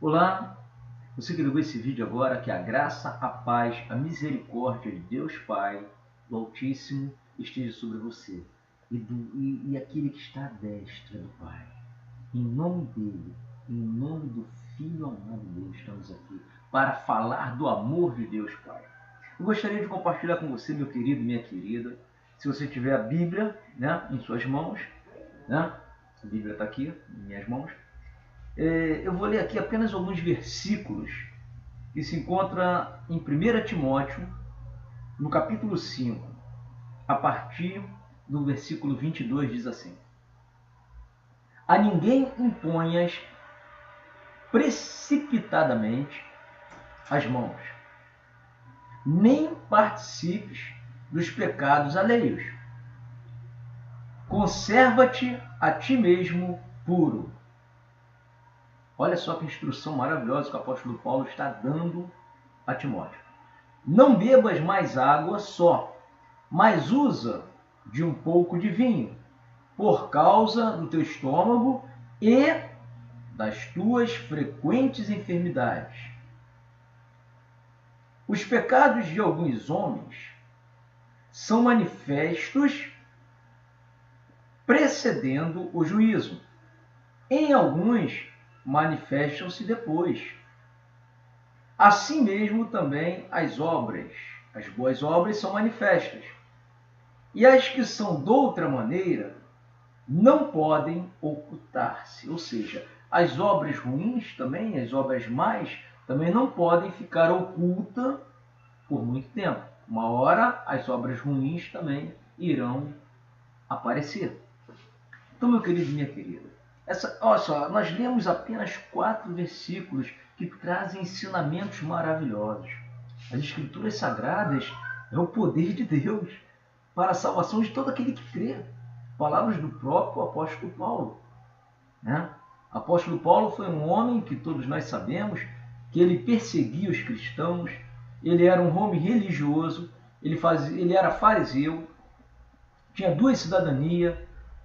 Olá, você que viu esse vídeo agora, que a graça, a paz, a misericórdia de Deus Pai, do Altíssimo, esteja sobre você e aquele que está à destra do Pai. Em nome dele, em nome do Filho amado dele, estamos aqui para falar do amor de Deus Pai. Eu gostaria de compartilhar com você, meu querido, minha querida, se você tiver a Bíblia, em suas mãos, a Bíblia está aqui em minhas mãos. Eu vou ler aqui apenas alguns versículos que se encontram em 1 Timóteo, no capítulo 5, a partir do versículo 22, diz assim: A ninguém imponhas precipitadamente as mãos, nem participes dos pecados alheios. Conserva-te a ti mesmo puro. Olha só que instrução maravilhosa que o apóstolo Paulo está dando a Timóteo. Não bebas mais água só, mas usa de um pouco de vinho, por causa do teu estômago e das tuas frequentes enfermidades. Os pecados de alguns homens são manifestos, precedendo o juízo. Em alguns, manifestam-se depois. Assim mesmo também as boas obras são manifestas. E as que são de outra maneira não podem ocultar-se. Ou seja, as obras ruins também, as obras más, também não podem ficar ocultas por muito tempo. Uma hora as obras ruins também irão aparecer. Então, meu querido e minha querida, olha só, nós lemos apenas 4 versículos que trazem ensinamentos maravilhosos. As Escrituras Sagradas é o poder de Deus para a salvação de todo aquele que crê. Palavras do próprio apóstolo Paulo. O apóstolo Paulo foi um homem que todos nós sabemos que ele perseguia os cristãos, ele era um homem religioso, ele era fariseu, tinha 2 cidadanias,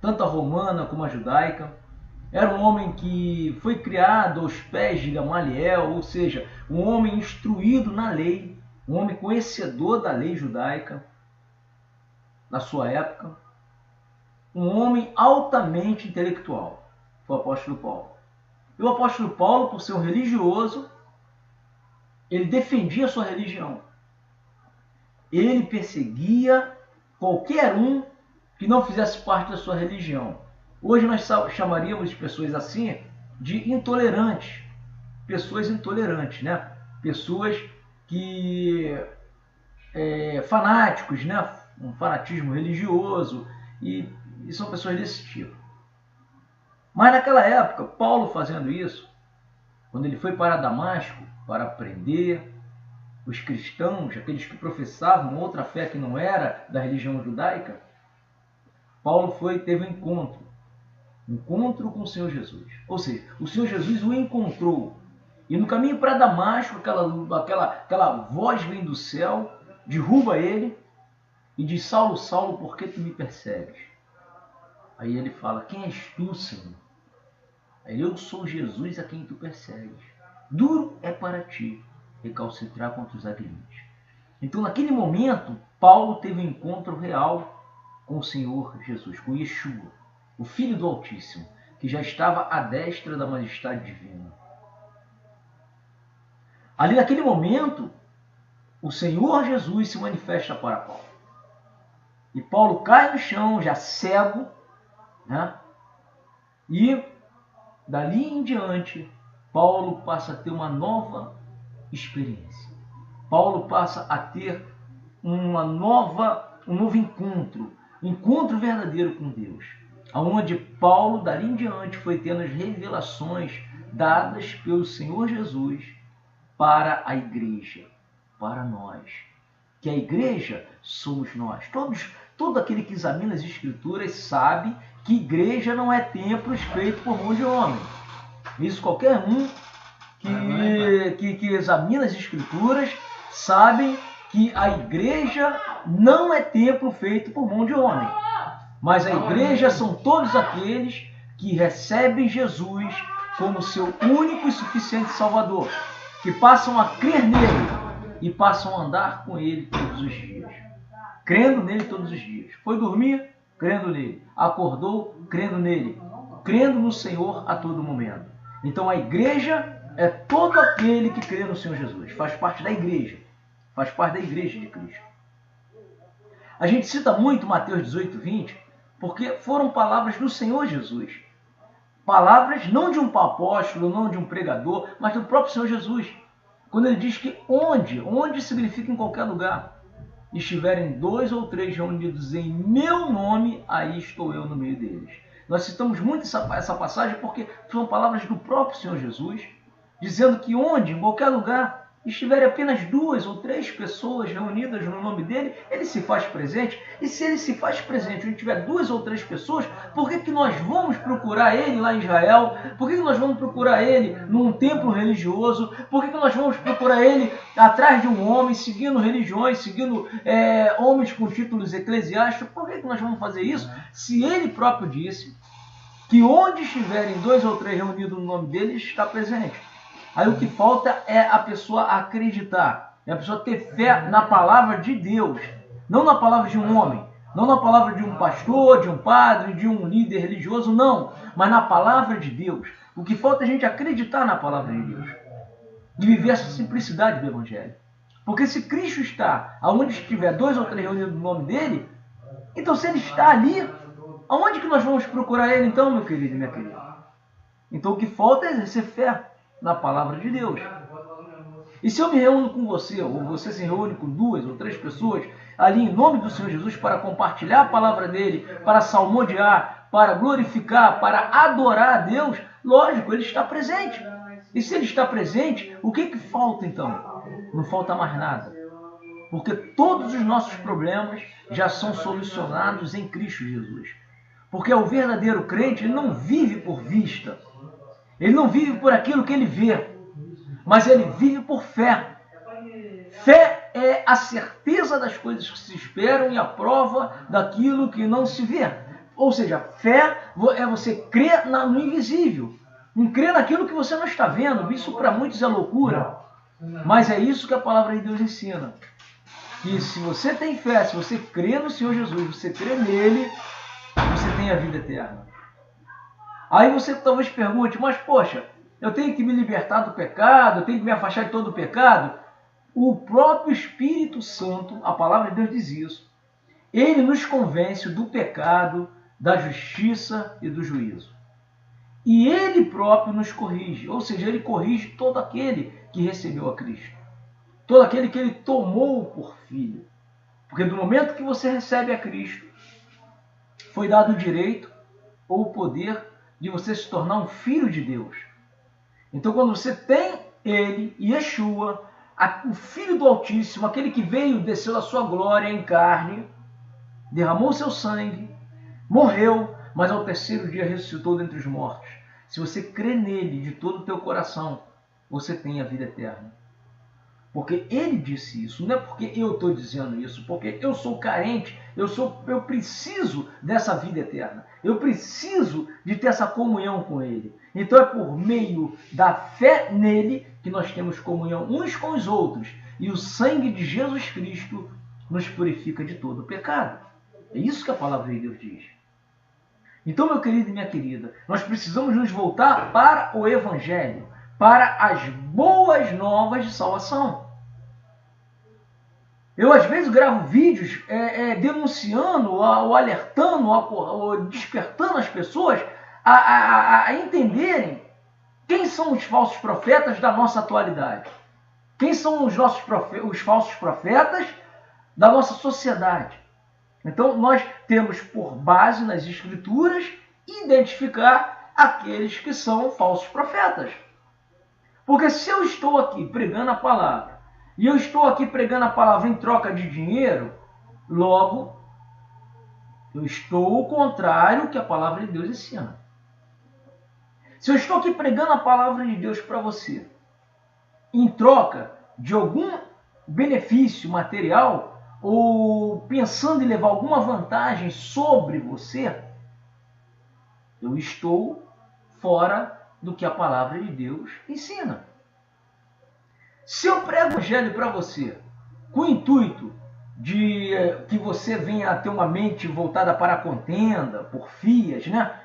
tanto a romana como a judaica. Era um homem que foi criado aos pés de Gamaliel, ou seja, um homem instruído na lei, um homem conhecedor da lei judaica na sua época, um homem altamente intelectual, foi o apóstolo Paulo. E o apóstolo Paulo, por ser um religioso, ele defendia a sua religião. Ele perseguia qualquer um que não fizesse parte da sua religião. Hoje nós chamaríamos de pessoas assim de intolerantes. Pessoas intolerantes, Pessoas que fanáticos, Um fanatismo religioso, e são pessoas desse tipo. Mas naquela época, Paulo fazendo isso, quando ele foi para Damasco para prender os cristãos, aqueles que professavam outra fé que não era da religião judaica, Paulo teve um encontro com o Senhor Jesus. Ou seja, o Senhor Jesus o encontrou. E no caminho para Damasco, aquela voz vem do céu, derruba ele e diz: Saulo, Saulo, por que tu me persegues? Aí ele fala: quem és tu, Senhor? Aí: eu sou Jesus a quem tu persegues. Duro é para ti recalcitrar contra os aguilhões. Então, naquele momento, Paulo teve um encontro real com o Senhor Jesus, com Yeshua, o Filho do Altíssimo, que já estava à destra da majestade divina. Ali naquele momento, o Senhor Jesus se manifesta para Paulo. E Paulo cai no chão, já cego, E dali em diante, Paulo passa a ter uma nova experiência. Paulo passa a ter um novo encontro verdadeiro com Deus, onde Paulo, dali em diante, foi tendo as revelações dadas pelo Senhor Jesus para a igreja, para nós. Que a igreja somos nós. Todo aquele que examina as Escrituras sabe que igreja não é templos feitos por mão de homem. Isso qualquer um que examina as Escrituras sabe que a igreja não é templo feito por mão de homem. Mas a igreja são todos aqueles que recebem Jesus, como seu único e suficiente Salvador, que passam a crer nele e passam a andar com ele todos os dias. Crendo nele todos os dias. Foi dormir? Crendo nele. Acordou? Crendo nele. Crendo no Senhor a todo momento. Então a igreja é todo aquele que crê no Senhor Jesus. Faz parte da igreja. Faz parte da igreja de Cristo. A gente cita muito Mateus 18, 20, porque foram palavras do Senhor Jesus. Palavras não de um apóstolo, não de um pregador, mas do próprio Senhor Jesus. Quando ele diz que onde significa em qualquer lugar, estiverem 2 ou 3 reunidos em meu nome, aí estou eu no meio deles. Nós citamos muito essa passagem porque são palavras do próprio Senhor Jesus, dizendo que onde, em qualquer lugar, estiverem apenas 2 ou 3 pessoas reunidas no nome dele, ele se faz presente. E se ele se faz presente, onde tiver 2 ou 3 pessoas, por que nós vamos procurar ele lá em Israel? Por que nós vamos procurar ele num templo religioso? Por que nós vamos procurar ele atrás de um homem, seguindo religiões, seguindo homens com títulos eclesiásticos? Por que nós vamos fazer isso? Se ele próprio disse que onde estiverem 2 ou 3 reunidos no nome dele, ele está presente. Aí o que falta é a pessoa acreditar, é a pessoa ter fé na palavra de Deus, não na palavra de um homem, não na palavra de um pastor, de um padre, de um líder religioso, não, mas na palavra de Deus. O que falta é a gente acreditar na palavra de Deus e viver essa simplicidade do Evangelho. Porque se Cristo está aonde estiver 2 ou 3 reunidos no nome dele, então se ele está ali, aonde que nós vamos procurar ele então, meu querido e minha querida? Então o que falta é exercer fé na palavra de Deus. E se eu me reúno com você, ou você se reúne com 2 ou 3 pessoas, ali em nome do Senhor Jesus, para compartilhar a palavra dele, para salmodiar, para glorificar, para adorar a Deus, lógico, ele está presente. E se ele está presente, o que falta então? Não falta mais nada. Porque todos os nossos problemas já são solucionados em Cristo Jesus. Porque o verdadeiro crente, ele não vive por vista. Ele não vive por aquilo que ele vê, mas ele vive por fé. Fé é a certeza das coisas que se esperam e a prova daquilo que não se vê. Ou seja, fé é você crer no invisível, não crer naquilo que você não está vendo. Isso para muitos é loucura, mas é isso que a palavra de Deus ensina. Que se você tem fé, se você crê no Senhor Jesus, você crê nele, você tem a vida eterna. Aí você talvez pergunte, mas poxa, eu tenho que me libertar do pecado, eu tenho que me afastar de todo o pecado? O próprio Espírito Santo, a palavra de Deus diz isso, ele nos convence do pecado, da justiça e do juízo. E ele próprio nos corrige, ou seja, ele corrige todo aquele que recebeu a Cristo, todo aquele que ele tomou por filho. Porque do momento que você recebe a Cristo, foi dado o direito ou o poder de você se tornar um filho de Deus. Então, quando você tem ele, Yeshua, o Filho do Altíssimo, aquele que veio, desceu da sua glória em carne, derramou seu sangue, morreu, mas ao 3º dia ressuscitou dentre os mortos. Se você crê nele de todo o teu coração, você tem a vida eterna. Porque ele disse isso, não é porque eu estou dizendo isso, porque eu sou carente, eu preciso dessa vida eterna, eu preciso de ter essa comunhão com ele. Então é por meio da fé nele que nós temos comunhão uns com os outros, e o sangue de Jesus Cristo nos purifica de todo o pecado. É isso que a palavra de Deus diz. Então, meu querido e minha querida, nós precisamos nos voltar para o Evangelho, para as boas novas de salvação. Eu, às vezes, gravo vídeos denunciando, ou alertando, ou despertando as pessoas a entenderem quem são os falsos profetas da nossa atualidade. Quem são os falsos profetas da nossa sociedade. Então, nós temos por base nas Escrituras identificar aqueles que são falsos profetas. Porque se eu estou aqui pregando a palavra, e eu estou aqui pregando a palavra em troca de dinheiro, logo, eu estou ao contrário do que a palavra de Deus ensina. Se eu estou aqui pregando a palavra de Deus para você, em troca de algum benefício material, ou pensando em levar alguma vantagem sobre você, eu estou fora do que a palavra de Deus ensina. Se eu prego o evangelho para você com o intuito de que você venha a ter uma mente voltada para a contenda, porfias, né?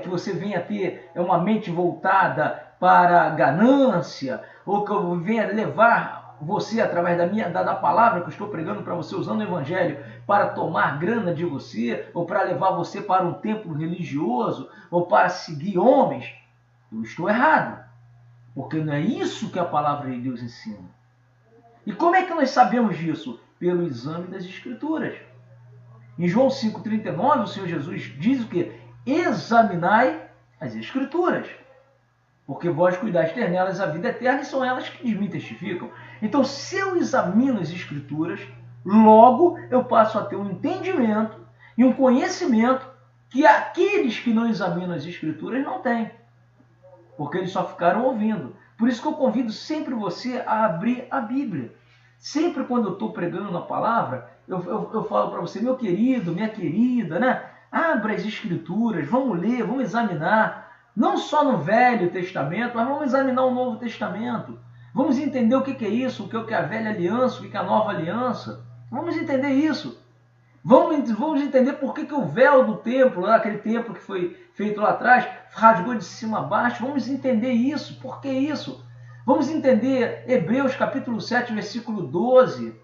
Que você venha a ter uma mente voltada para a ganância, ou que eu venha levar você, através da palavra que eu estou pregando para você, usando o evangelho, para tomar grana de você, ou para levar você para um templo religioso, ou para seguir homens, eu estou errado. Porque não é isso que a palavra de Deus ensina. E como é que nós sabemos disso? Pelo exame das Escrituras. Em João 5,39, o Senhor Jesus diz o quê? Examinai as Escrituras, porque vós cuidais ter nelas a vida eterna, e são elas que de mim testificam. Então, se eu examino as Escrituras, logo eu passo a ter um entendimento e um conhecimento que aqueles que não examinam as Escrituras não têm, porque eles só ficaram ouvindo. Por isso que eu convido sempre você a abrir a Bíblia. Sempre quando eu estou pregando na palavra, eu falo para você, meu querido, minha querida, né? Abra as Escrituras, vamos ler, vamos examinar. Não só no Velho Testamento, mas vamos examinar o Novo Testamento. Vamos entender o que é isso, o que é a velha aliança, o que é a nova aliança. Vamos entender isso. Vamos entender por que o véu do templo, aquele templo que foi feito lá atrás, rasgou de cima a baixo. Vamos entender isso. Por que isso? Vamos entender Hebreus capítulo 7, versículo 12.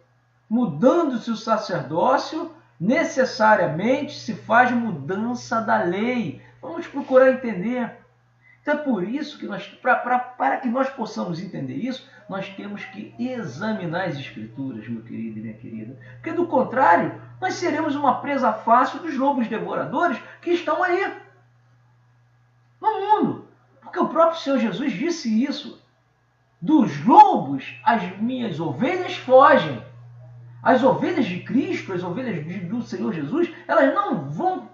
Mudando-se o sacerdócio, necessariamente se faz mudança da lei. Vamos procurar entender. Então é por isso que para que nós possamos entender isso, nós temos que examinar as Escrituras, meu querido e minha querida. Porque do contrário, nós seremos uma presa fácil dos lobos devoradores que estão aí no mundo. Porque o próprio Senhor Jesus disse isso. Dos lobos, as minhas ovelhas fogem. As ovelhas de Cristo, as ovelhas do Senhor Jesus, elas não vão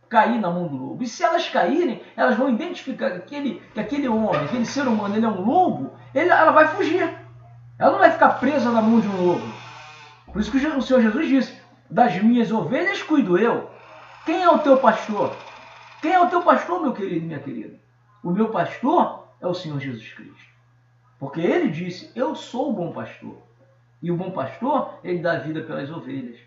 cair na mão do lobo. E se elas caírem, elas vão identificar que aquele homem, aquele ser humano, ele é um lobo, ela vai fugir. Ela não vai ficar presa na mão de um lobo. Por isso que o Senhor Jesus disse, das minhas ovelhas cuido eu. Quem é o teu pastor? Quem é o teu pastor, meu querido e minha querida? O meu pastor é o Senhor Jesus Cristo. Porque ele disse, eu sou o bom pastor. E o bom pastor, ele dá vida pelas ovelhas.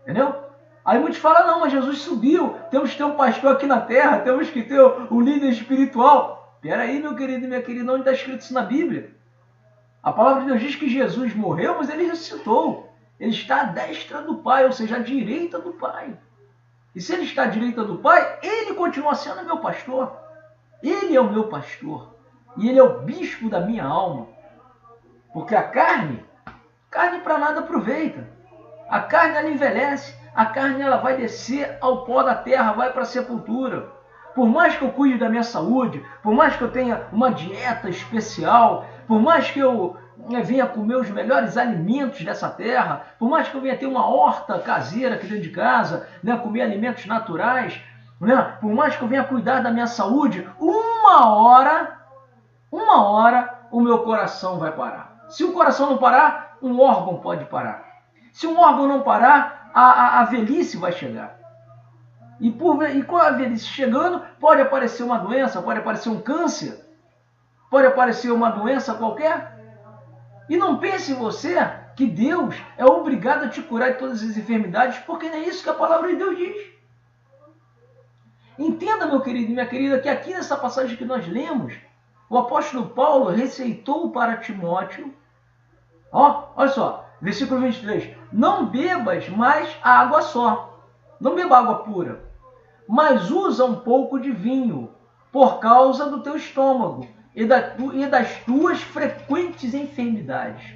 Entendeu? Aí muitos falam, não, mas Jesus subiu, temos que ter um pastor aqui na terra, temos que ter um líder espiritual. Espera aí, meu querido e minha querida, onde está escrito isso na Bíblia? A palavra de Deus diz que Jesus morreu, mas ele ressuscitou. Ele está à destra do Pai, ou seja, à direita do Pai. E se ele está à direita do Pai, ele continua sendo meu pastor. Ele é o meu pastor. E ele é o bispo da minha alma. Porque a carne para nada aproveita. A carne, ela envelhece. A carne, ela vai descer ao pó da terra, vai para a sepultura. Por mais que eu cuide da minha saúde, por mais que eu tenha uma dieta especial, por mais que eu venha comer os melhores alimentos dessa terra, por mais que eu venha ter uma horta caseira aqui dentro de casa, né, comer alimentos naturais, né, por mais que eu venha cuidar da minha saúde, uma hora o meu coração vai parar. Se o coração não parar, um órgão pode parar. Se um órgão não parar, a velhice vai chegar. E com a velhice chegando, pode aparecer uma doença, pode aparecer um câncer, pode aparecer uma doença qualquer. E não pense você que Deus é obrigado a te curar de todas as enfermidades, porque não é isso que a palavra de Deus diz. Entenda, meu querido e minha querida, que aqui nessa passagem que nós lemos, o apóstolo Paulo receitou para Timóteo, olha só, versículo 23, não bebas mais água só, não beba água pura, mas usa um pouco de vinho, por causa do teu estômago e das tuas frequentes enfermidades.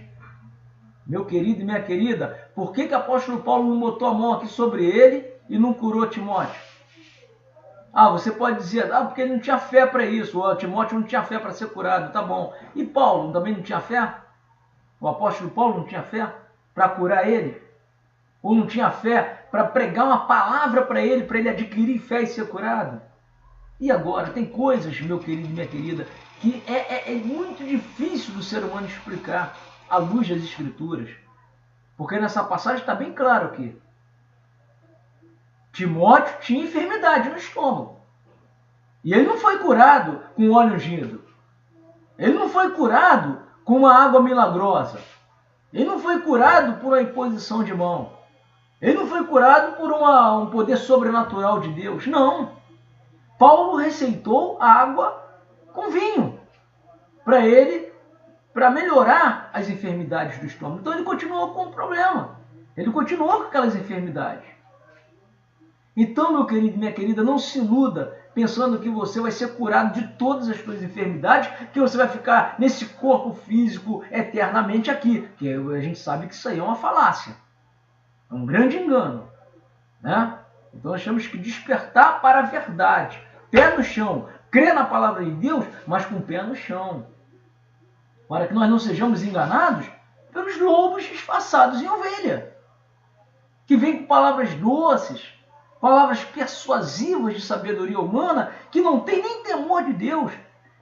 Meu querido e minha querida, por que o apóstolo Paulo não botou a mão aqui sobre ele e não curou Timóteo? Você pode dizer, porque ele não tinha fé para isso, o Timóteo não tinha fé para ser curado, tá bom. E Paulo também não tinha fé? O apóstolo Paulo não tinha fé para curar ele? Ou não tinha fé para pregar uma palavra para ele adquirir fé e ser curado? E agora, tem coisas, meu querido e minha querida, que é muito difícil do ser humano explicar à luz das Escrituras. Porque nessa passagem está bem claro aqui. Timóteo tinha enfermidade no estômago. E ele não foi curado com óleo ungido. Ele não foi curado com uma água milagrosa. Ele não foi curado por uma imposição de mão. Ele não foi curado por um poder sobrenatural de Deus. Não. Paulo receitou água com vinho para ele, para melhorar as enfermidades do estômago. Então ele continuou com o problema. Ele continuou com aquelas enfermidades. Então, meu querido e minha querida, não se iluda pensando que você vai ser curado de todas as suas enfermidades, que você vai ficar nesse corpo físico eternamente aqui. Porque a gente sabe que isso aí é uma falácia. É um grande engano, né? Então nós temos que despertar para a verdade. Pé no chão. Crer na palavra de Deus, mas com o pé no chão. Para que nós não sejamos enganados pelos lobos disfarçados em ovelha. Que vêm com palavras doces, palavras persuasivas de sabedoria humana, que não tem nem temor de Deus.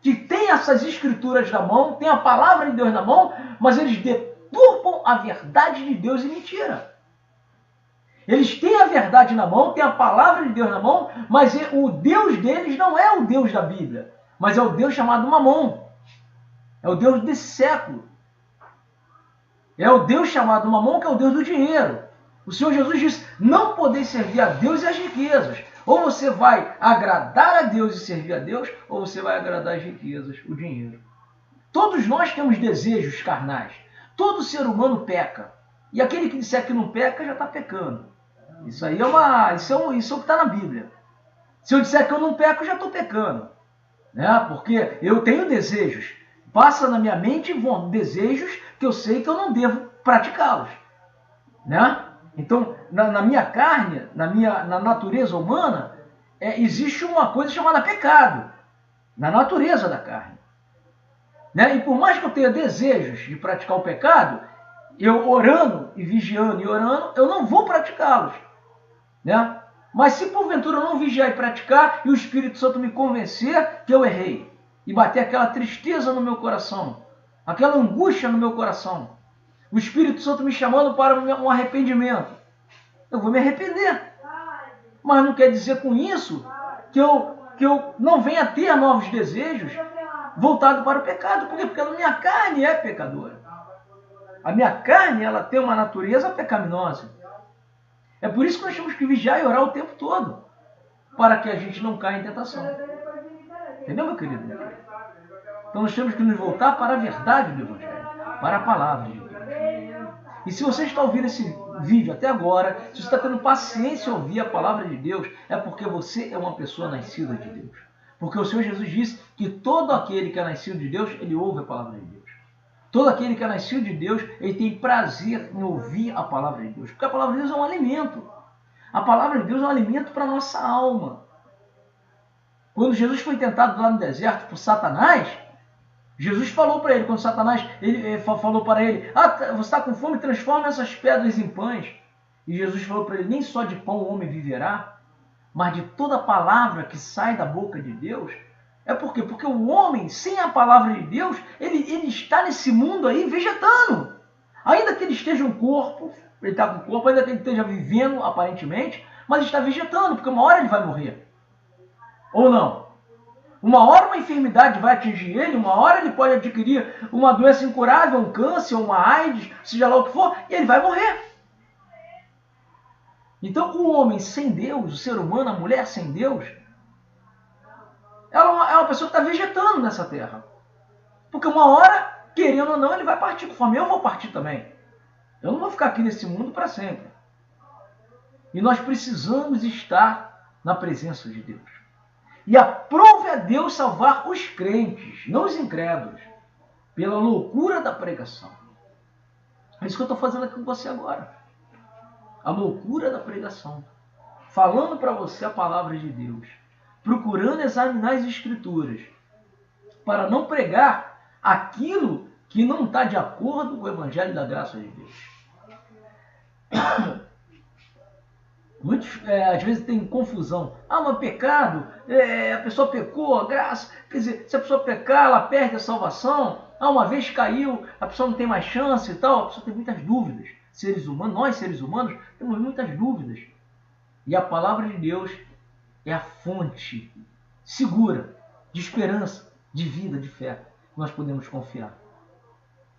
Que tem essas escrituras na mão, tem a palavra de Deus na mão, mas eles deturpam a verdade de Deus em mentira. Eles têm a verdade na mão, têm a palavra de Deus na mão, mas o Deus deles não é o Deus da Bíblia, mas é o Deus chamado Mamon. É o Deus desse século. É o Deus chamado Mamon, que é o Deus do dinheiro. O Senhor Jesus disse, não podeis servir a Deus e as riquezas. Ou você vai agradar a Deus e servir a Deus, ou você vai agradar as riquezas, o dinheiro. Todos nós temos desejos carnais. Todo ser humano peca. E aquele que disser que não peca, já está pecando. Isso aí isso é o que está na Bíblia. Se eu disser que eu não peco, já estou pecando. Né? Porque eu tenho desejos. Passa na minha mente desejos que eu sei que eu não devo praticá-los. Né? Então, na minha carne, na natureza humana, existe uma coisa chamada pecado. Na natureza da carne. Né? E por mais que eu tenha desejos de praticar o pecado, eu orando e vigiando e orando, eu não vou praticá-los. Né? Mas se porventura eu não vigiar e praticar, e o Espírito Santo me convencer que eu errei, e bater aquela tristeza no meu coração, aquela angústia no meu coração, o Espírito Santo me chamando para um arrependimento, eu vou me arrepender. Mas não quer dizer com isso que eu não venha ter novos desejos voltados para o pecado. Por quê? Porque a minha carne é pecadora. A minha carne, ela tem uma natureza pecaminosa. É por isso que nós temos que vigiar e orar o tempo todo, para que a gente não caia em tentação. Entendeu, meu querido? Então nós temos que nos voltar para a verdade do Evangelho, para a palavra de Deus. E se você está ouvindo esse vídeo até agora, se você está tendo paciência em ouvir a palavra de Deus, é porque você é uma pessoa nascida de Deus. Porque o Senhor Jesus disse que todo aquele que é nascido de Deus, ele ouve a palavra de Deus. Todo aquele que é nascido de Deus, ele tem prazer em ouvir a palavra de Deus. Porque a palavra de Deus é um alimento. A palavra de Deus é um alimento para a nossa alma. Quando Jesus foi tentado lá no deserto por Satanás, Jesus falou para ele, quando Satanás falou para ele, você está com fome, transforma essas pedras em pães. E Jesus falou para ele, nem só de pão o homem viverá, mas de toda palavra que sai da boca de Deus. É por quê? Porque o homem, sem a palavra de Deus, ele está nesse mundo aí vegetando. Ainda que ele esteja um corpo, ele está com o corpo, ainda que ele esteja vivendo aparentemente, mas ele está vegetando, porque uma hora ele vai morrer. Ou não? Uma hora uma enfermidade vai atingir ele, uma hora ele pode adquirir uma doença incurável, um câncer, uma AIDS, seja lá o que for, e ele vai morrer. Então o homem sem Deus, o ser humano, a mulher sem Deus, ela é uma pessoa que está vegetando nessa terra. Porque uma hora, querendo ou não, ele vai partir, conforme eu vou partir também. Eu não vou ficar aqui nesse mundo para sempre. E nós precisamos estar na presença de Deus. E aprove a Deus salvar os crentes, não os incrédulos, pela loucura da pregação. É isso que eu estou fazendo aqui com você agora. A loucura da pregação. Falando para você a palavra de Deus. Procurando examinar as Escrituras. Para não pregar aquilo que não está de acordo com o Evangelho da graça de Deus. Muitos, às vezes, tem confusão. Mas pecado, a pessoa pecou, a graça. Quer dizer, se a pessoa pecar, ela perde a salvação. Uma vez caiu, a pessoa não tem mais chance e tal. A pessoa tem muitas dúvidas. Seres humanos, nós seres humanos, temos muitas dúvidas. E a palavra de Deus é a fonte segura, de esperança, de vida, de fé. Nós podemos confiar.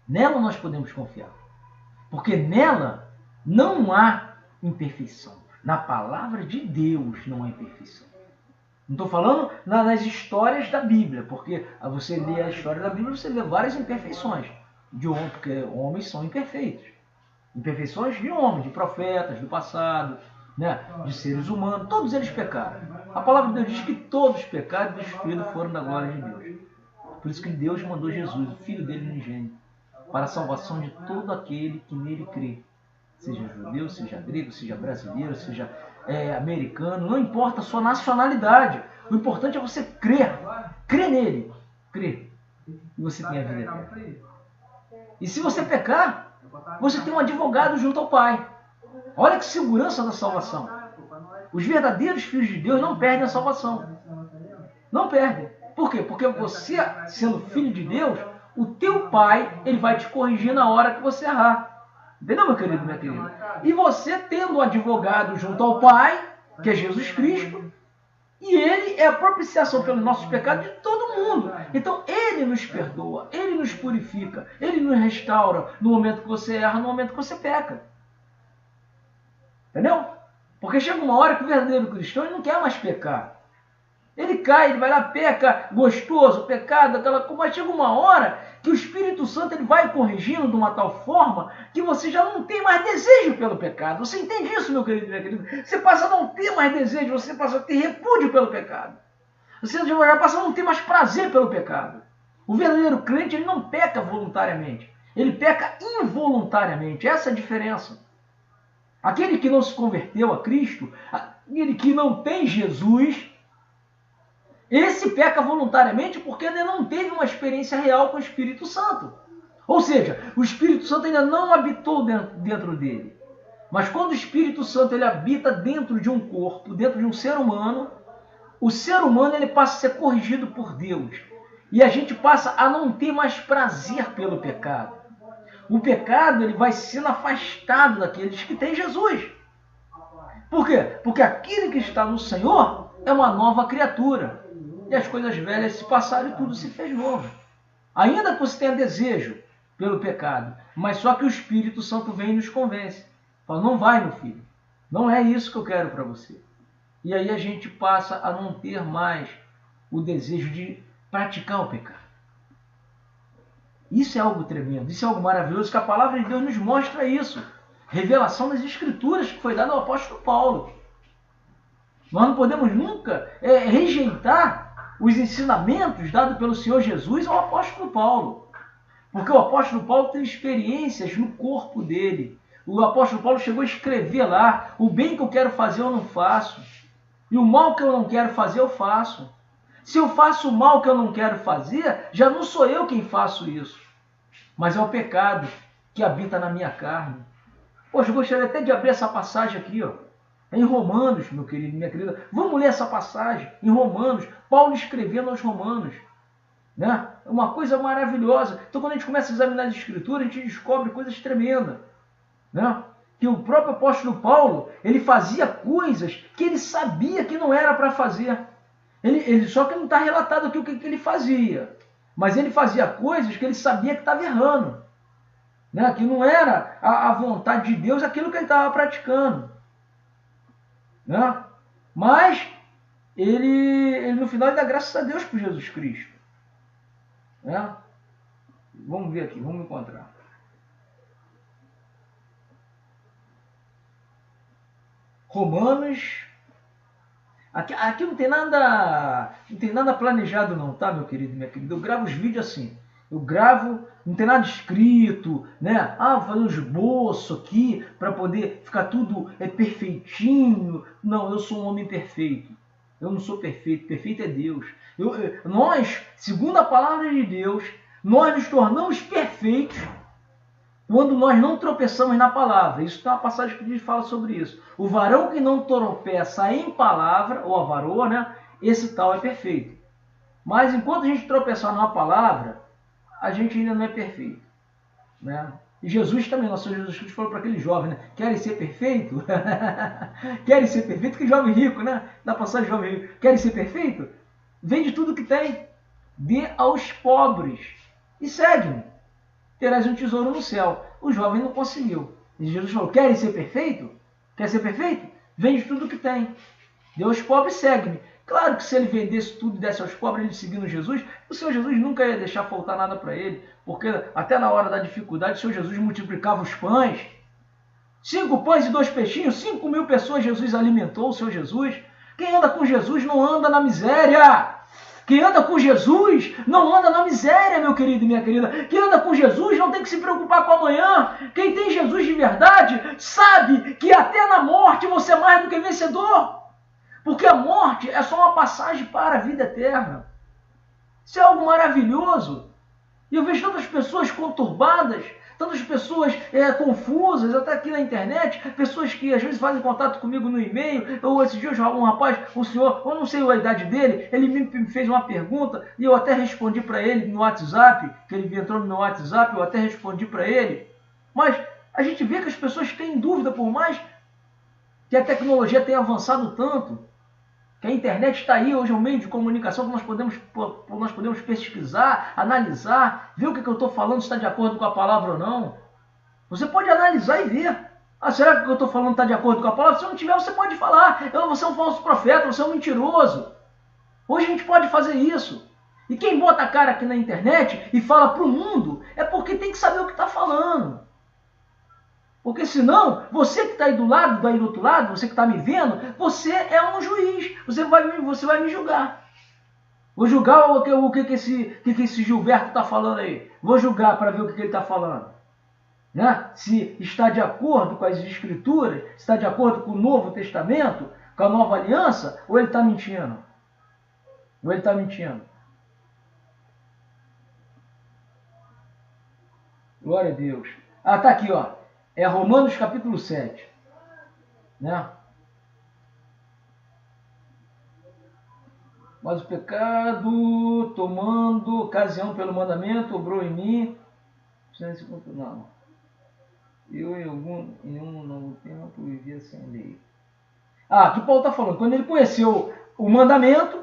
Nela nós podemos confiar. Porque nela não há imperfeição. Na palavra de Deus não há imperfeição. Não estou falando nas histórias da Bíblia, porque você lê a história da Bíblia, você vê várias imperfeições de homens, porque homens são imperfeitos. Imperfeições de homens, de profetas, do passado, né? De seres humanos, todos eles pecaram. A palavra de Deus diz que todos pecaram e destruídos foram da glória de Deus. Por isso que Deus mandou Jesus, o Filho dele unigênito, para a salvação de todo aquele que nele crê. Seja judeu, seja grego, seja brasileiro, seja americano, não importa a sua nacionalidade. O importante é você crer. Crer nele. Crer. E você tem a vida eterna. E se você pecar, você tem um advogado junto ao Pai. Olha que segurança da salvação. Os verdadeiros filhos de Deus não perdem a salvação. Não perdem. Por quê? Porque você, sendo filho de Deus, o teu Pai, ele vai te corrigir na hora que você errar. Entendeu, meu querido, minha querida? E você tendo um advogado junto ao Pai, que é Jesus Cristo, e ele é a propiciação pelos nossos pecados de todo mundo. Então, ele nos perdoa, ele nos purifica, ele nos restaura no momento que você erra, no momento que você peca. Entendeu? Porque chega uma hora que o verdadeiro cristão ele não quer mais pecar. Ele cai, ele vai lá, peca, gostoso, pecado, aquela coisa. Mas chega uma hora que o Espírito Santo ele vai corrigindo de uma tal forma que você já não tem mais desejo pelo pecado. Você entende isso, meu querido, minha querida? Você passa a não ter mais desejo, você passa a ter repúdio pelo pecado. Você já passa a não ter mais prazer pelo pecado. O verdadeiro crente ele não peca voluntariamente. Ele peca involuntariamente. Essa é a diferença. Aquele que não se converteu a Cristo, aquele que não tem Jesus, esse peca voluntariamente porque ainda não teve uma experiência real com o Espírito Santo. Ou seja, o Espírito Santo ainda não habitou dentro dele. Mas quando o Espírito Santo ele habita dentro de um corpo, dentro de um ser humano, o ser humano ele passa a ser corrigido por Deus. E a gente passa a não ter mais prazer pelo pecado. O pecado ele vai sendo afastado daqueles que têm Jesus. Por quê? Porque aquele que está no Senhor é uma nova criatura. E as coisas velhas se passaram e tudo se fez novo. Ainda que você tenha desejo pelo pecado, mas só que o Espírito Santo vem e nos convence. Fala, não vai, meu filho. Não é isso que eu quero para você. E aí a gente passa a não ter mais o desejo de praticar o pecado. Isso é algo tremendo, isso é algo maravilhoso, que a palavra de Deus nos mostra isso. Revelação das Escrituras que foi dada ao apóstolo Paulo. Nós não podemos nunca rejeitar os ensinamentos dados pelo Senhor Jesus ao apóstolo Paulo. Porque o apóstolo Paulo teve experiências no corpo dele. O apóstolo Paulo chegou a escrever lá, o bem que eu quero fazer eu não faço. E o mal que eu não quero fazer eu faço. Se eu faço o mal que eu não quero fazer, já não sou eu quem faço isso. Mas é o pecado que habita na minha carne. Poxa, eu gostaria até de abrir essa passagem aqui, ó. É em Romanos, meu querido, minha querida. Vamos ler essa passagem em Romanos. Paulo escrevendo aos Romanos. Né? É uma coisa maravilhosa. Então, quando a gente começa a examinar as Escrituras, a gente descobre coisas tremendas. Né? Que o próprio apóstolo Paulo, ele fazia coisas que ele sabia que não era para fazer. Só que não está relatado aqui o que ele fazia. Mas ele fazia coisas que ele sabia que estava errando. Né? Que não era a vontade de Deus aquilo que ele estava praticando. Né? Mas ele no final ele dá graças a Deus por Jesus Cristo. Né? Vamos ver aqui, vamos encontrar. Romanos. Aqui não tem nada planejado não, tá, meu querido e minha querida? Eu gravo os vídeos assim. Eu gravo, não tem nada escrito, né? Vou fazer um esboço aqui para poder ficar tudo perfeitinho. Não, eu sou um homem perfeito. Eu não sou perfeito, perfeito é Deus. Nós, segundo a palavra de Deus, nós nos tornamos perfeitos quando nós não tropeçamos na palavra. Isso tem uma passagem que fala sobre isso. O varão que não tropeça em palavra, ou a varoa, né? Esse tal é perfeito. Mas enquanto a gente tropeçar numa palavra, a gente ainda não é perfeito. Né? E Jesus também, nosso Senhor Jesus Cristo falou para aquele jovem, né? Querem ser perfeito? Querem ser perfeito? Que jovem rico, né? Na passagem jovem rico. Querem ser perfeito? vende tudo que tem, dê aos pobres e segue-me. Terás um tesouro no céu. O jovem não conseguiu. E Jesus falou, querem ser perfeito? Quer ser perfeito? Vende tudo que tem. Dê aos pobres e segue-me. Claro que se ele vendesse tudo e desse aos pobres, ele seguindo Jesus, o Senhor Jesus nunca ia deixar faltar nada para ele, porque até na hora da dificuldade, o Senhor Jesus multiplicava os pães. 5 pães e 2 peixinhos, 5.000 pessoas Jesus alimentou, o Senhor Jesus. Quem anda com Jesus não anda na miséria. Quem anda com Jesus não anda na miséria, meu querido e minha querida. Quem anda com Jesus não tem que se preocupar com amanhã. Quem tem Jesus de verdade sabe que até na morte você é mais do que vencedor. Porque a morte é só uma passagem para a vida eterna. Isso é algo maravilhoso. E eu vejo tantas pessoas conturbadas, tantas pessoas confusas, até aqui na internet, pessoas que às vezes fazem contato comigo no e-mail, ou esses dias um rapaz, um senhor, eu não sei a idade dele, ele me fez uma pergunta e eu até respondi para ele no WhatsApp, que ele entrou no meu WhatsApp, eu até respondi para ele. Mas a gente vê que as pessoas têm dúvida, por mais que a tecnologia tenha avançado tanto, que a internet está aí, hoje é um meio de comunicação que nós podemos pesquisar, analisar, ver o que eu estou falando, se está de acordo com a palavra ou não. Você pode analisar e ver. Será que o que eu estou falando está de acordo com a palavra? Se não tiver, você pode falar. Você é um falso profeta, você é um mentiroso. Hoje a gente pode fazer isso. E quem bota a cara aqui na internet e fala para o mundo, é porque tem que saber o que está falando. Porque senão, você que está aí do outro lado, você que está me vendo, você é um juiz. Você vai me julgar. Vou julgar o que esse Gilberto está falando aí. Vou julgar para ver o que ele está falando. Né? Se está de acordo com as Escrituras, se está de acordo com o Novo Testamento, com a Nova Aliança, ou ele está mentindo. Ou ele está mentindo. Glória a Deus. Tá aqui, ó. É Romanos capítulo 7. Né? Mas o pecado, tomando ocasião pelo mandamento, obrou em mim. Não. Eu em um novo tempo vivia sem lei. Que Paulo está falando. Quando ele conheceu o mandamento,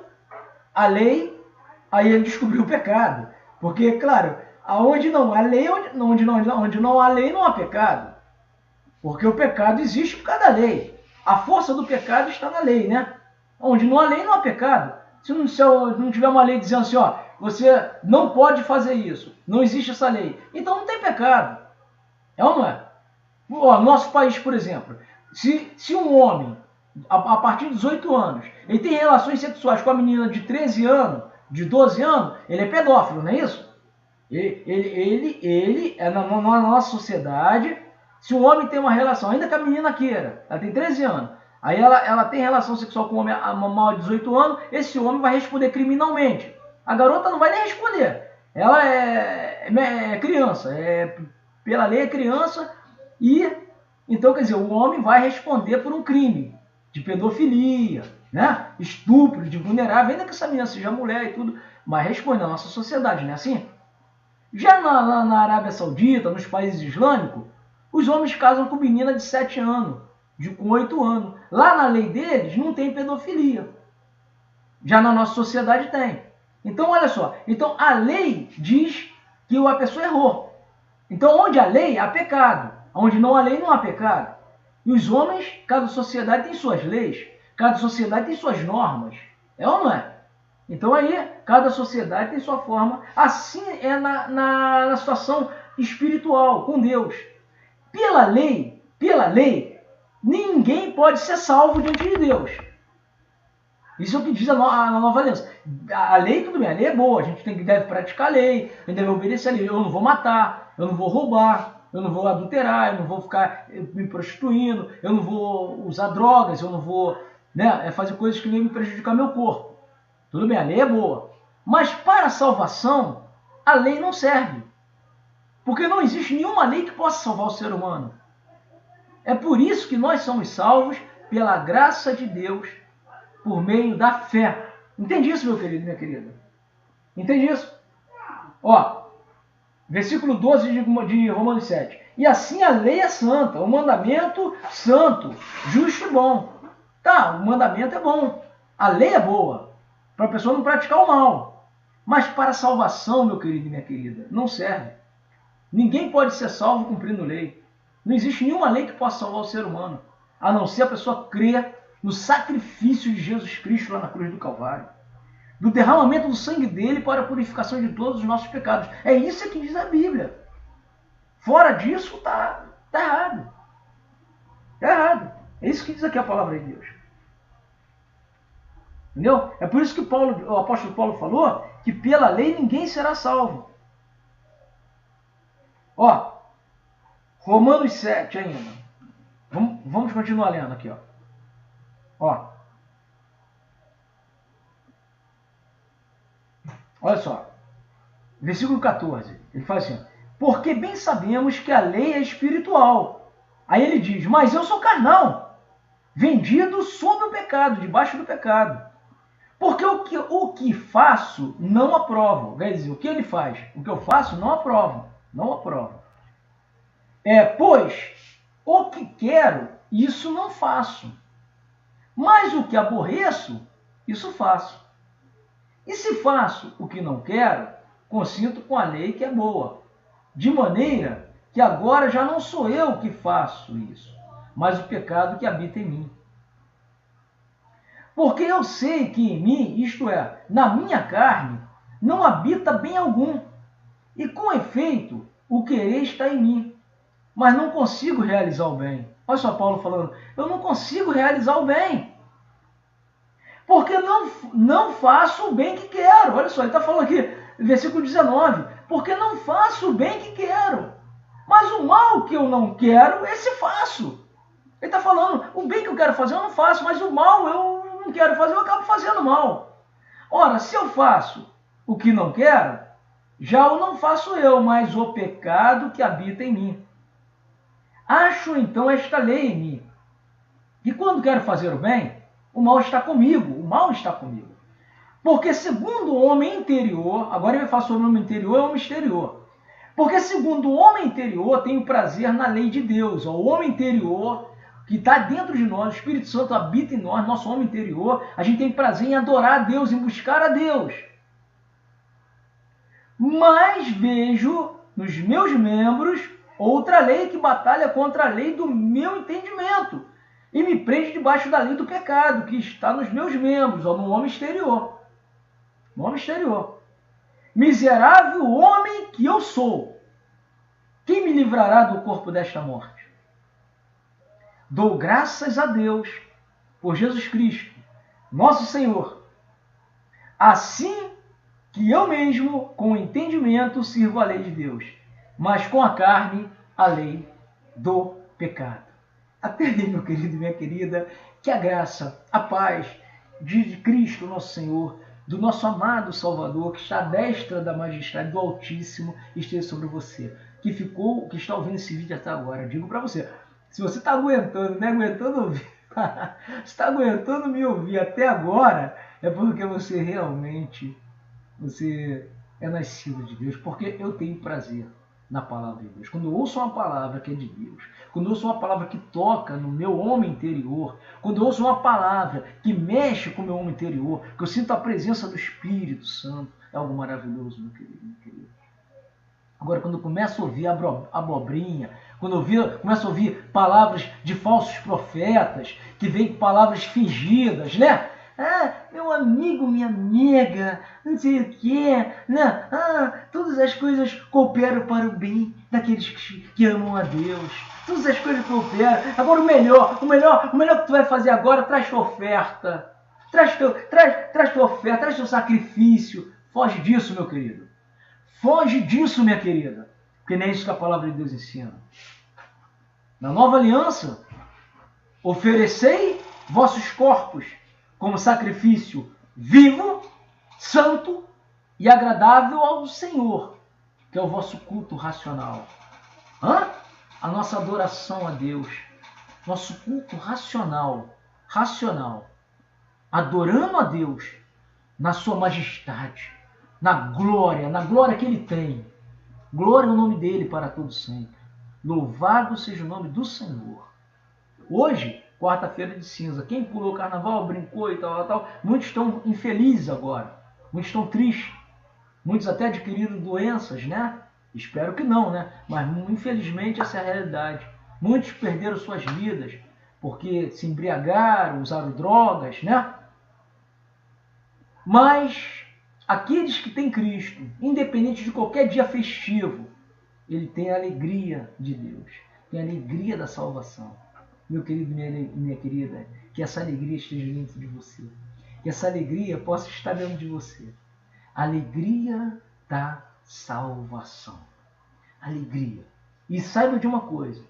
a lei, aí ele descobriu o pecado. Porque, claro, aonde não há lei, onde não há lei, não há pecado. Porque o pecado existe por causa da lei. A força do pecado está na lei, né? Onde não há lei, não há pecado. Se não tiver uma lei dizendo assim, ó, você não pode fazer isso, não existe essa lei, então não tem pecado. É ou não é? No nosso país, por exemplo, se um homem, a partir de 18 anos, ele tem relações sexuais com a menina de 13 anos, de 12 anos, ele é pedófilo, não é isso? Ele é na nossa sociedade. Se um homem tem uma relação, ainda que a menina queira, ela tem 13 anos, aí ela tem relação sexual com um homem maior de 18 anos, esse homem vai responder criminalmente. A garota não vai nem responder. Ela é criança, pela lei é criança, e então, quer dizer, o homem vai responder por um crime de pedofilia, né? Estupro, de vulnerável, ainda que essa menina seja mulher e tudo, mas responde na nossa sociedade, não é assim? Já na Arábia Saudita, nos países islâmicos, os homens casam com menina de 7 anos, com 8 anos. Lá na lei deles não tem pedofilia. Já na nossa sociedade tem. Então, olha só. Então, a lei diz que a pessoa errou. Então, onde há lei, há pecado. Onde não há lei, não há pecado. E os homens, cada sociedade tem suas leis. Cada sociedade tem suas normas. É ou não é? Então, aí, cada sociedade tem sua forma. Assim é na situação espiritual, com Deus. Pela lei, ninguém pode ser salvo diante de Deus. Isso é o que diz a Nova Aliança. A lei, tudo bem, a lei é boa, a gente deve praticar a lei, a gente deve obedecer a lei. Eu não vou matar, eu não vou roubar, eu não vou adulterar, eu não vou ficar me prostituindo, eu não vou usar drogas, eu não vou fazer coisas que nem me prejudicar meu corpo. Tudo bem, a lei é boa. Mas para a salvação, a lei não serve. Porque não existe nenhuma lei que possa salvar o ser humano. É por isso que nós somos salvos pela graça de Deus, por meio da fé. Entende isso, meu querido, minha querida? Entende isso? Versículo 12 de Romanos 7. E assim a lei é santa, o mandamento santo, justo e bom. O mandamento é bom, a lei é boa. para a pessoa não praticar o mal. Mas para a salvação, meu querido e minha querida, não serve. Ninguém pode ser salvo cumprindo lei. Não existe nenhuma lei que possa salvar o ser humano, a não ser a pessoa crer no sacrifício de Jesus Cristo lá na cruz do Calvário, do derramamento do sangue dele para a purificação de todos os nossos pecados. É isso que diz a Bíblia. Fora disso, está errado. Está errado. É isso que diz aqui a palavra de Deus. Entendeu? É por isso que o apóstolo Paulo falou que pela lei ninguém será salvo. Ó, Romanos 7 ainda. Vamos continuar lendo aqui, ó. Ó. Olha só. Versículo 14. Ele fala assim, ó, porque bem sabemos que a lei é espiritual. Aí ele diz, mas eu sou carnal, vendido sob o pecado, debaixo do pecado. Porque o que faço não aprovo. Quer dizer, o que ele faz? O que eu faço não aprovo. Não aprovo. Pois o que quero, isso não faço. Mas o que aborreço, isso faço. E se faço o que não quero, consinto com a lei que é boa. De maneira que agora já não sou eu que faço isso, mas o pecado que habita em mim. Porque eu sei que em mim, isto é, na minha carne, não habita bem algum. E com efeito, o querer está em mim, mas não consigo realizar o bem. Olha só Paulo falando, eu não consigo realizar o bem. Porque não faço o bem que quero. Olha só, ele está falando aqui, versículo 19. Porque não faço o bem que quero. Mas o mal que eu não quero, esse faço. Ele está falando, o bem que eu quero fazer eu não faço, mas o mal eu não quero fazer, eu acabo fazendo mal. Ora, se eu faço o que não quero, já o não faço eu, mas o pecado que habita em mim. Acho então esta lei em mim, que quando quero fazer o bem, o mal está comigo, o mal está comigo. Porque segundo o homem interior, agora ele vai falar sobre o homem interior e o homem exterior. Porque segundo o homem interior, tenho prazer na lei de Deus. O homem interior, que está dentro de nós, o Espírito Santo habita em nós, nosso homem interior, a gente tem prazer em adorar a Deus, em buscar a Deus. Mas vejo nos meus membros outra lei que batalha contra a lei do meu entendimento e me prende debaixo da lei do pecado, que está nos meus membros, ou no homem exterior. No homem exterior. Miserável homem que eu sou, quem me livrará do corpo desta morte? Dou graças a Deus por Jesus Cristo, nosso Senhor. Assim que eu mesmo, com o entendimento, sirvo a lei de Deus, mas com a carne, a lei do pecado. Até aí, meu querido e minha querida, que a graça, a paz de Cristo, nosso Senhor, do nosso amado Salvador, que está à destra da majestade do Altíssimo, esteja sobre você. Que está ouvindo esse vídeo até agora. Eu digo para você, se você está aguentando, me aguentando ouvir, está aguentando me ouvir até agora, é porque você realmente, você é nascido de Deus, porque eu tenho prazer na palavra de Deus. Quando eu ouço uma palavra que é de Deus, quando eu ouço uma palavra que toca no meu homem interior, quando eu ouço uma palavra que mexe com o meu homem interior, que eu sinto a presença do Espírito Santo, é algo maravilhoso, meu querido, meu querido. Agora, quando eu começo a ouvir abobrinha, quando eu começo a ouvir palavras de falsos profetas, que vêm com palavras fingidas, né? Ah, meu amigo, minha amiga, não sei o que, né? Todas as coisas cooperam para o bem daqueles que amam a Deus. Todas as coisas cooperam. Agora o melhor que tu vai fazer agora, traz tua oferta. Traz tua oferta, traz teu sacrifício. Foge disso, meu querido. Foge disso, minha querida. Porque não é isso que a palavra de Deus ensina. Na nova aliança, oferecei vossos corpos como sacrifício vivo, santo e agradável ao Senhor, que é o vosso culto racional. A nossa adoração a Deus, nosso culto racional, adorando a Deus na sua majestade, na glória que Ele tem. Glória ao nome dEle para todo sempre. Louvado seja o nome do Senhor. Hoje, quarta-feira de cinza. Quem pulou o carnaval, brincou e tal. Muitos estão infelizes agora. Muitos estão tristes. Muitos até adquiriram doenças, né? Espero que não, né? Mas infelizmente essa é a realidade. Muitos perderam suas vidas porque se embriagaram, usaram drogas, né? Mas aqueles que têm Cristo, independente de qualquer dia festivo, ele tem a alegria de Deus, tem a alegria da salvação. Meu querido, minha querida, que essa alegria esteja dentro de você. Que essa alegria possa estar dentro de você. Alegria da salvação. Alegria. E saiba de uma coisa.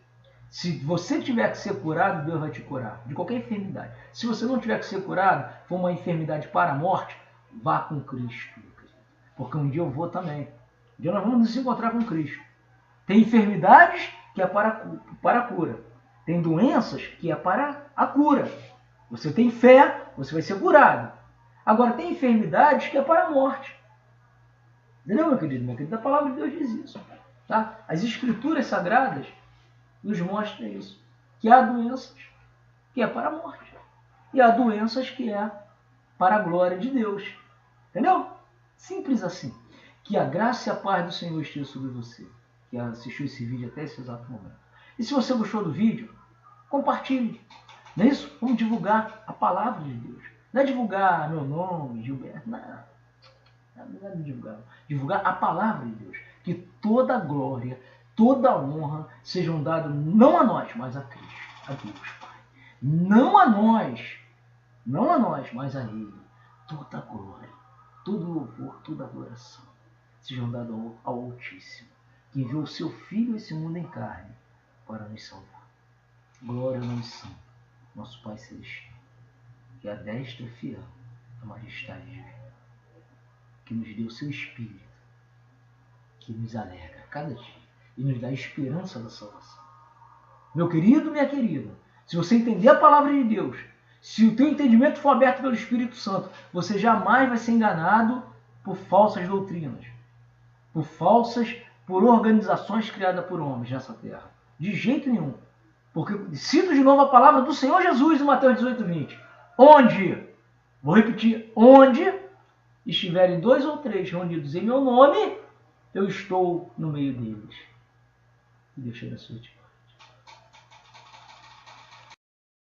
Se você tiver que ser curado, Deus vai te curar. De qualquer enfermidade. Se você não tiver que ser curado, for uma enfermidade para a morte, vá com Cristo. Porque um dia eu vou também. Um dia nós vamos nos encontrar com Cristo. Tem enfermidades que é para a cura. Tem doenças que é para a cura. Você tem fé, você vai ser curado. Agora, tem enfermidades que é para a morte. Entendeu, meu querido? Minha querida, a palavra de Deus diz isso. Tá? As escrituras sagradas nos mostram isso. Que há doenças que é para a morte. E há doenças que é para a glória de Deus. Entendeu? Simples assim. Que a graça e a paz do Senhor esteja sobre você, que assistiu esse vídeo até esse exato momento. E se você gostou do vídeo, compartilhe. Não é isso? Vamos divulgar a palavra de Deus. Não é divulgar meu nome, Gilberto. Não é divulgar. Divulgar a palavra de Deus. Que toda a glória, toda a honra sejam dadas não a nós, mas a Cristo, a Deus, Pai. Não a nós, mas a Ele. Toda a glória, todo louvor, toda adoração sejam dadas ao Altíssimo, que enviou o seu Filho a esse mundo em carne para nos salvar. Glória ao nome santo, nosso Pai Celestial, que a destra fiel da majestade divina, que nos deu o seu Espírito, que nos alegra cada dia e nos dá a esperança da salvação. Meu querido, minha querida, se você entender a palavra de Deus, se o teu entendimento for aberto pelo Espírito Santo, você jamais vai ser enganado por falsas doutrinas, por organizações criadas por homens nessa terra. De jeito nenhum. Porque cito de novo a palavra do Senhor Jesus em Mateus 18:20. Onde, vou repetir, onde estiverem 2 ou 3 reunidos em meu nome, eu estou no meio deles. E Deus te abençoe.